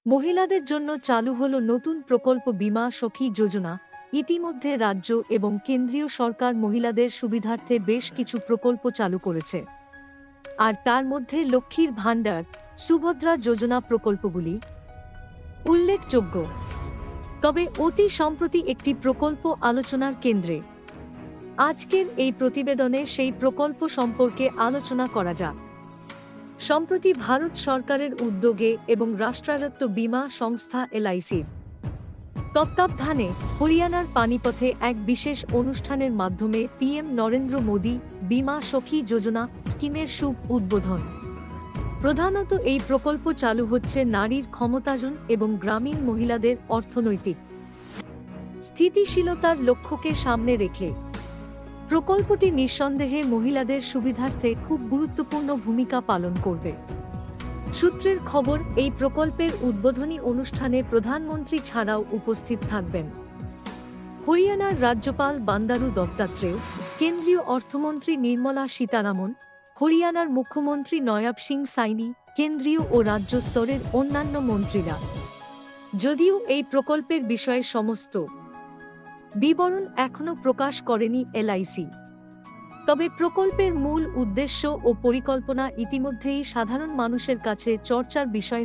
মহিলাদের জন্য চালু হলো নতুন প্রকল্প বীমা সখী যোজনা। ইতিমধ্যে রাজ্য এবং কেন্দ্রীয় সরকার মহিলাদের সুবিধার্থে বেশ কিছু প্রকল্প চালু করেছে। আর তার মধ্যে লক্ষ্মীর ভাণ্ডার, সুভদ্রা যোজনা প্রকল্পগুলি উল্লেখযোগ্য। তবে অতি সম্প্রতি একটি প্রকল্প আলোচনার কেন্দ্রে। আজকের এই প্রতিবেদনে সেই প্রকল্প সম্পর্কে আলোচনা করা যাক। সম্প্রতি ভারত সরকারের উদ্যোগে এবং রাষ্ট্রায়ত্ত বীমা সংস্থা এলআইসির তত্ত্বাবধানে হরিয়ানার পানিপথে এক বিশেষ অনুষ্ঠানের মাধ্যমে পিএম নরেন্দ্র মোদী বীমা সখী যোজনা স্কিমের শুভ উদ্বোধন। প্রধানত এই প্রকল্প চালু হচ্ছে নারীর ক্ষমতায়ন এবং গ্রামীণ মহিলাদের অর্থনৈতিক স্থিতিশীলতার লক্ষ্যকে সামনে রেখে। প্রকল্পটি নিঃসন্দেহে মহিলাদের সুবিধার্থে খুব গুরুত্বপূর্ণ ভূমিকা পালন করবে। সূত্রের খবর, এই প্রকল্পের উদ্বোধনী অনুষ্ঠানে প্রধানমন্ত্রী ছাড়াও উপস্থিত থাকবেন হরিয়ানার রাজ্যপাল বান্দারু দত্তাত্রেয়, কেন্দ্রীয় অর্থমন্ত্রী নির্মলা সীতারামন, হরিয়ানার মুখ্যমন্ত্রী নয়াব সিং সাইনি, কেন্দ্রীয় ও রাজ্য স্তরের অন্যান্য মন্ত্রীরা। যদিও এই প্রকল্পের বিষয়ে সমস্ত বিবরণ এখনও প্রকাশ করেনি এলআইসি, তবে প্রকল্পের মূল উদ্দেশ্য ও পরিকল্পনা ইতিমধ্যেই সাধারণ মানুষের কাছে চর্চার বিষয়